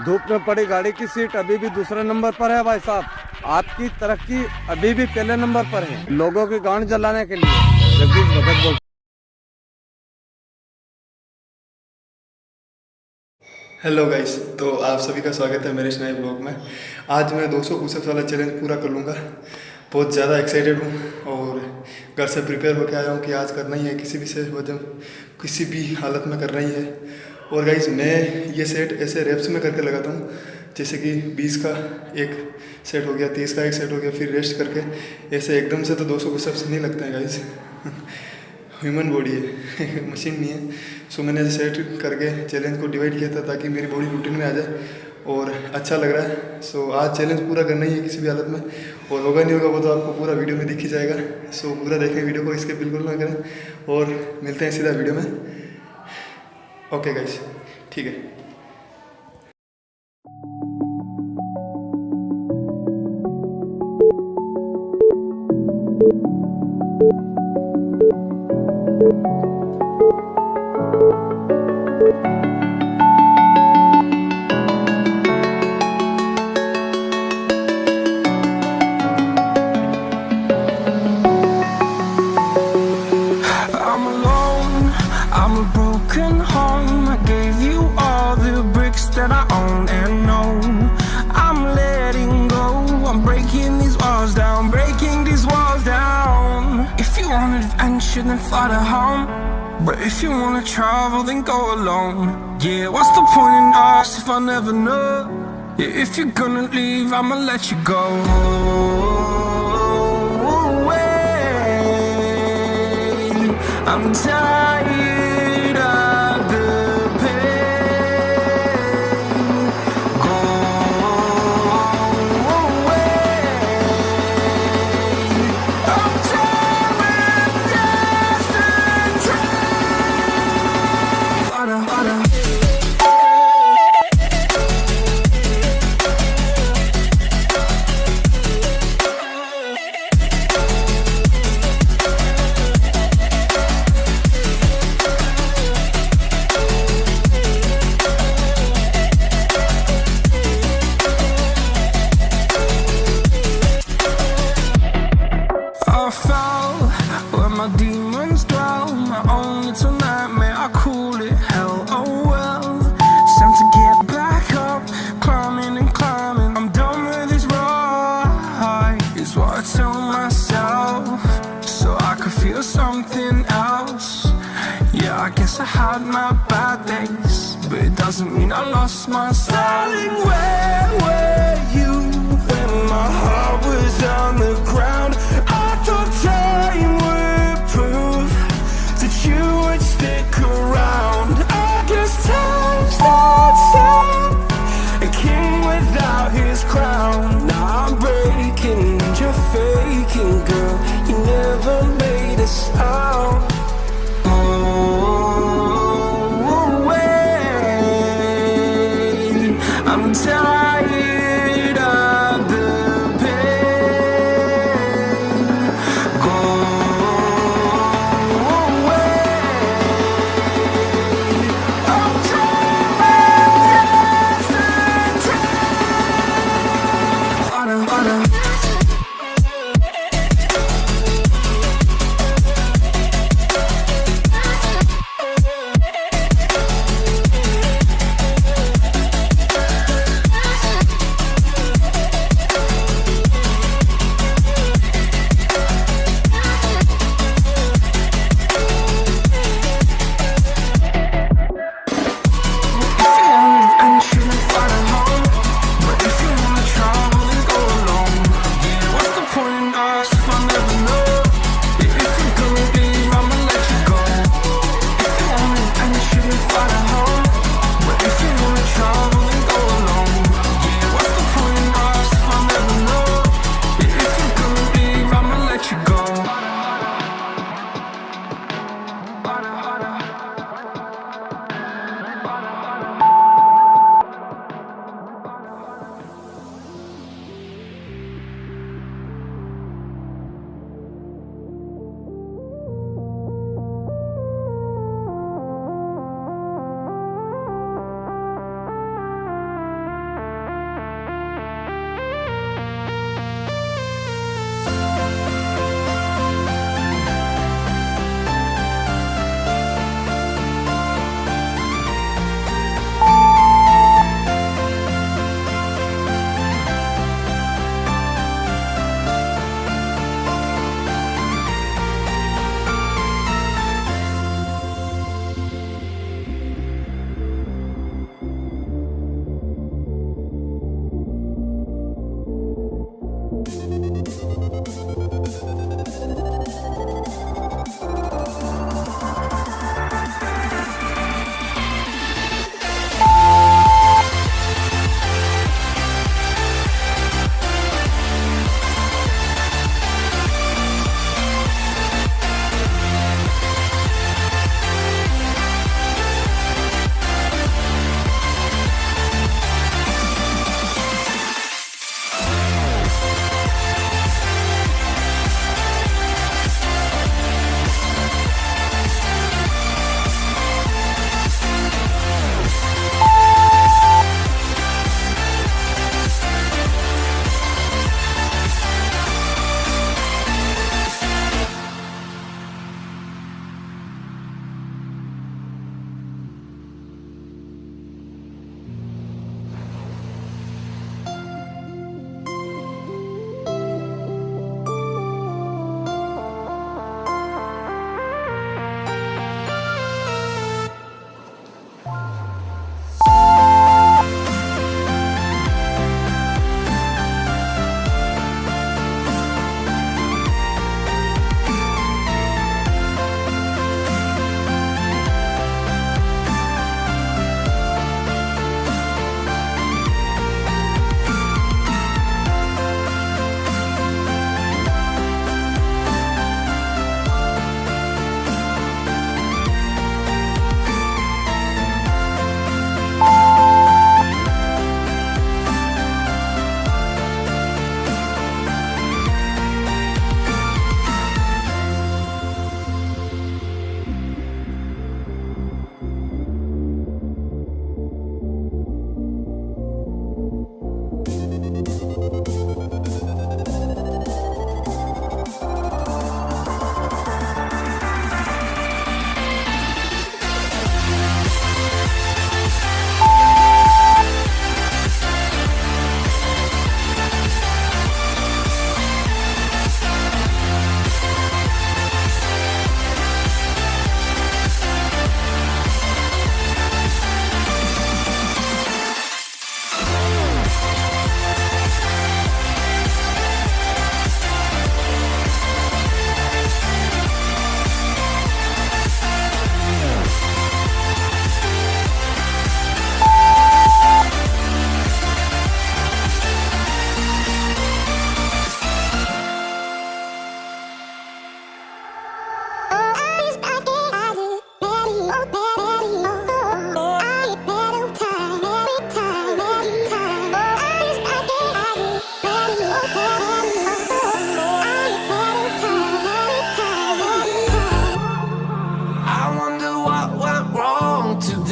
धूप में पड़ी गाड़ी की सीट अभी भी दूसरे नंबर पर है भाई साहब। आपकी तरक्की अभी भी पहले नंबर पर है, लोगों की गांड जलाने के लिए। जगदीश भगत बोल। हेलो गाइस, तो आप सभी का स्वागत है मेरे इस नए ब्लॉग में। आज मैं 200 पुशअप्स वाला चैलेंज पूरा कर लूँगा। बहुत ज़्यादा एक्साइटेड हूँ और घर से प्रिपेयर होकर आया हूँ कि आज करना ही है, किसी भी से वजह किसी भी हालत में करना ही है। और गाइस, मैं ये सेट ऐसे रेप्स में करके लगाता हूँ, जैसे कि 20 का एक सेट हो गया, 30 का एक सेट हो गया, फिर रेस्ट करके। ऐसे एकदम से तो 200 पुशअप्स नहीं लगते हैं गाइस। ह्यूमन बॉडी है, मशीन नहीं है। सो मैंने सेट करके चैलेंज को डिवाइड किया था ताकि मेरी बॉडी रूटीन में आ जाए और अच्छा लग रहा है। सो आज चैलेंज पूरा करना ही है किसी भी हालत में, और होगा नहीं होगा वो तो आपको पूरा वीडियो में दिख ही जाएगा। सो पूरा देखें वीडियो को, इसके बिल्कुल ना करें। और मिलते हैं सीधा वीडियो में। ओके गाइस, ठीक है। I'm a broken home. I gave you all the bricks that I own and know. I'm letting go. I'm breaking these walls down, breaking these walls down. If you want adventure, then fly to home. But if you wanna travel, then go alone. Yeah, what's the point in us if I never know? Yeah, if you're gonna leave, I'ma let you go. I'm tired of the pain. Go away. I'm tired of dancing train. Harder. I fell where my demons dwell. My own little nightmare, I call it hell. Oh well, it's time to get back up. Climbing and climbing, I'm done with this ride, is what I tell myself, so I could feel something else. Yeah, I guess I had my bad days, but it doesn't mean I lost my style. Darling, where were you when my heart was on the ground? I thought time would prove that you would stick around. I guess time starts out, a king without his crown. Now I'm breaking and you're faking, girl. You never made a sound. Oh, wait, I'm tired of the pain.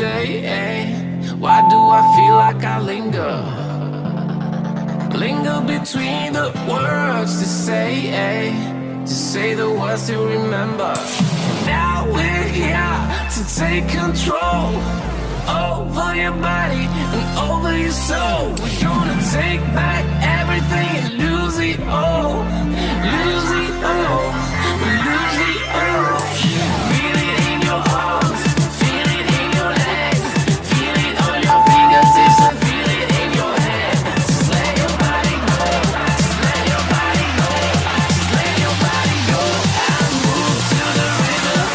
today. Why do I feel like I linger? Linger between the words to say the words to remember. Now we're here to take control over your body and over your soul. We're gonna take back everything and lose it all. Lose it all. Lose it all. Feel it in your arms, feel it in your legs, feel it on your fingertips and feel it in your head. Just let your body go, just let your body go, just let your body go and move to the rhythm.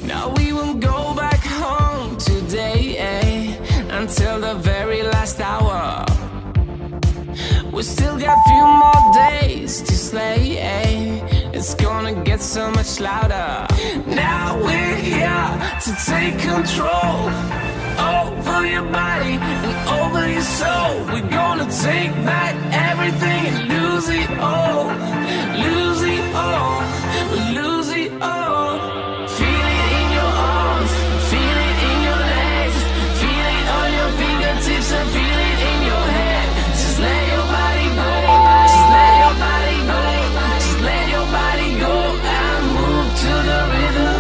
Now we won't go back home today, until the very last hour. We still got few more days to slay, it's gonna get so much louder. Now we're here to take control over your body and over your soul. We're gonna take back everything and lose it all. Lose it all. Lose it all. Feel it in your arms, feel it in your legs, feel it on your fingertips and feel it in your head. Just let your body go, just let your body go, just let your body go and move to the rhythm.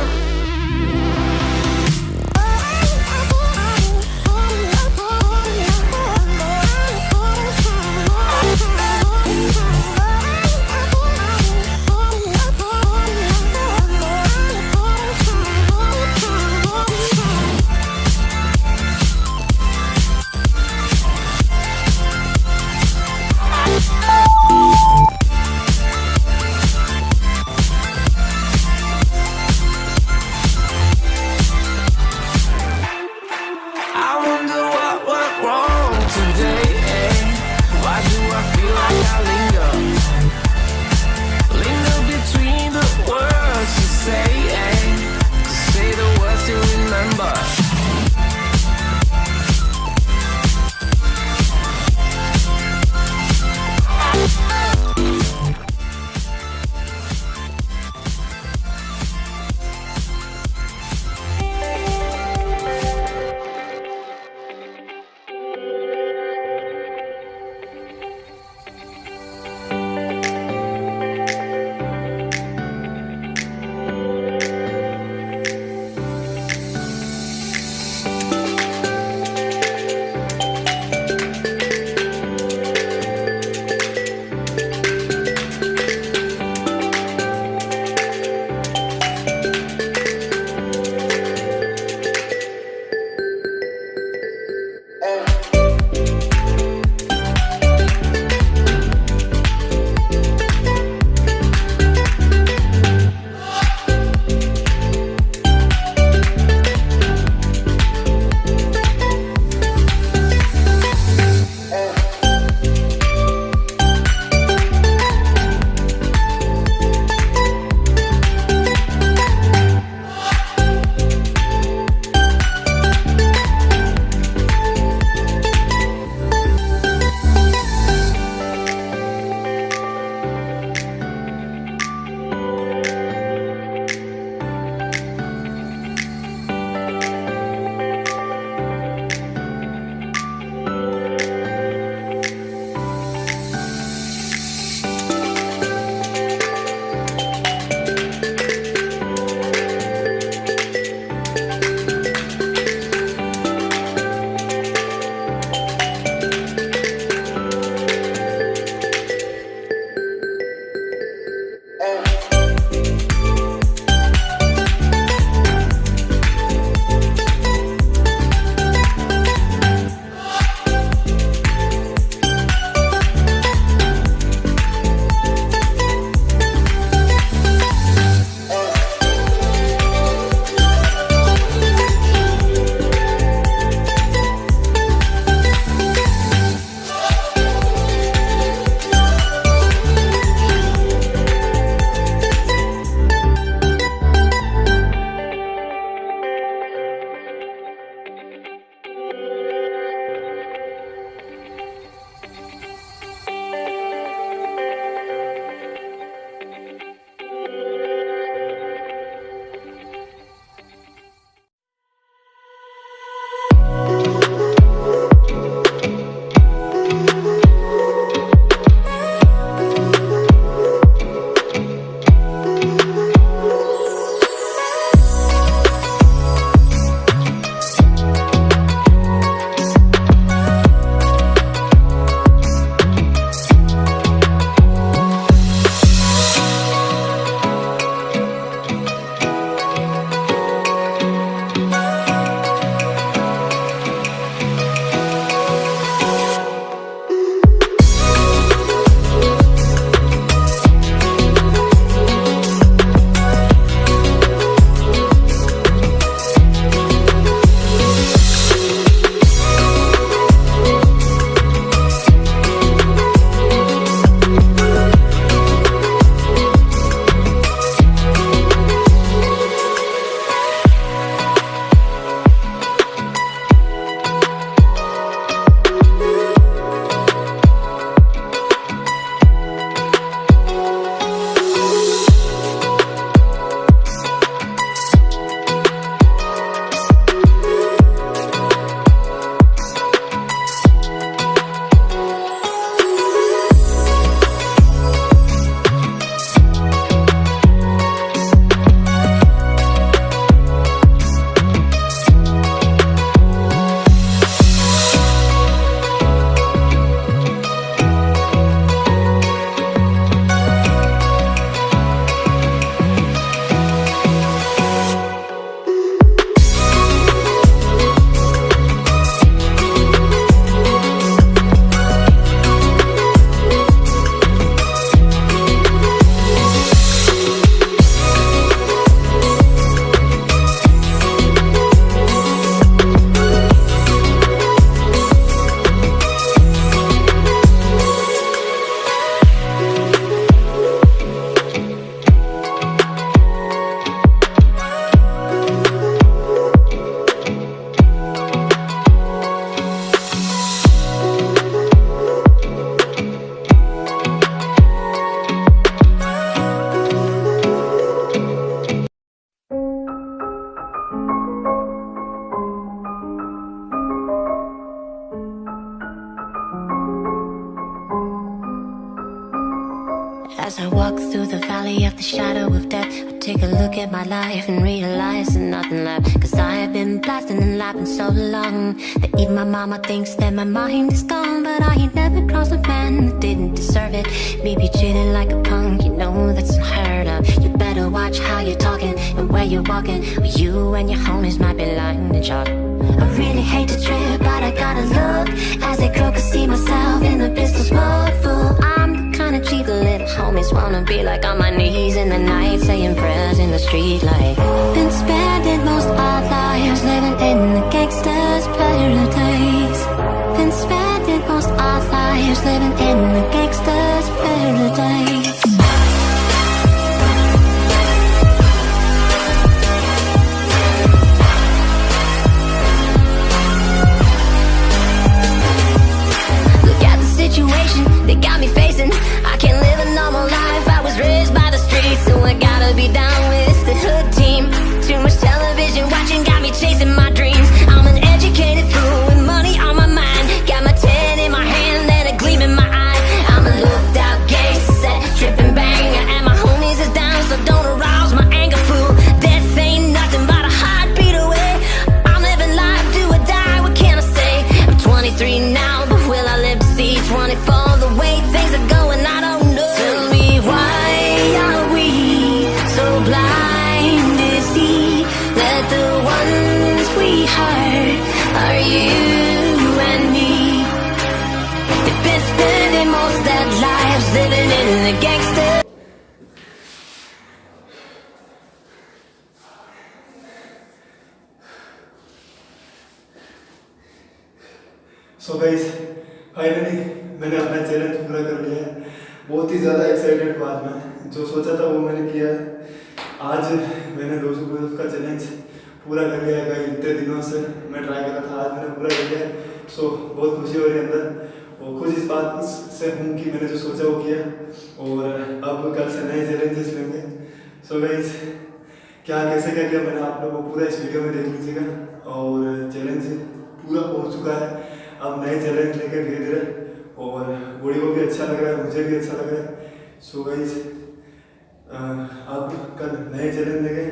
As I walk through the valley of the shadow of death, I take a look at my life and realize there's nothing left. Cause I have been blasting and laughing so long that even my mama thinks that my mind is gone. But I ain't never crossed a man that didn't deserve it. Me be treated like a punk, you know that's unheard of. You better watch how you're talking and where you're walking, or you and your homies might be lying to chalk. I really hate to trip, but I gotta look as they croak and see myself in the pistol smoke full. I'm the kind of cheat the little homies wanna be like, on my knees in the night saying prayers in the street like. Been spending most our lives living in the gangster's paradise. Been spending most our lives living in the gangster's paradise. They got me facing, I can't live a normal life. I was raised by the streets, so I gotta be down with the hood team. Too much television watching got me chasing my dreams. I'm an educated fool with money on my mind. Got my 10 in my hand and a gleam in my eye. I'm a looked out gangster, tripping bang, and my homies is down, so don't arouse my anger, fool. Death ain't nothing but a heartbeat away. I'm living life, do or die, what can I say? I'm 23 now, but will I live to see 24? The way things are going, I don't know. Tell me, why are we so blind to see that the ones we hurt are you and me? They've been spending most their lives living in the gangster. So guys finally मैंने अपना challenge पूरा कर लिया है। बहुत ही ज़्यादा excited हूँ आज मैं। जो सोचा था वो मैंने किया है। आज मैंने 200 पुशअप्स का चैलेंज पूरा कर लिया है। इतने दिनों से मैं ट्राई कर रहा था, आज मैंने पूरा कर लिया है। सो बहुत खुशी हो रही है अंदर, और खुश इस बात से हूँ कि मैंने जो सोचा वो किया, और अब कल से नए चैलेंजेस लेंगे। सो गाइस क्या कैसे क्या किया मैंने, आप लोगों को पूरा इस वीडियो में देख लीजिएगा। और चैलेंज पूरा हो चुका है, अब नए चैलेंज लेके धीरे धीरे, और बॉडी को भी अच्छा लग रहा है, मुझे भी अच्छा लग रहा है। सो गाइस अब कल नए चैलेंज लेंगे,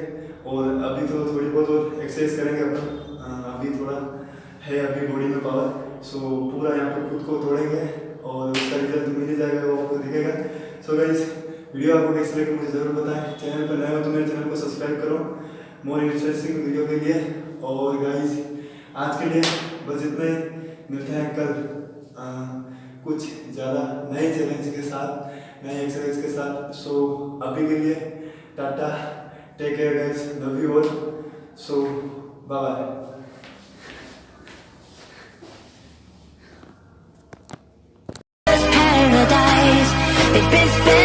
और अभी तो थोड़ी बहुत और एक्सरसाइज करेंगे अपन। अभी थोड़ा है अभी बॉडी में पावर, सो पूरा यहाँ पे खुद को तोड़ेंगे, और उसका रिजल्ट मिल ही जाएगा, वो आपको दिखेगा। सो गाइस वीडियो आपको कैसे लगे मुझे ज़रूर बताएं। चैनल पर नए हो तो मेरे चैनल को सब्सक्राइब करो मोर इंटरेस्टिंग वीडियो के लिए। और गाइस आज के लिए बस इतना ही, मिलते हैं कल कुछ ज़्यादा नए चैलेंज के साथ, नए एक्सरसाइज के साथ। सो अभी के लिए tata, take care guys, love you all. So bye bye. They've been spending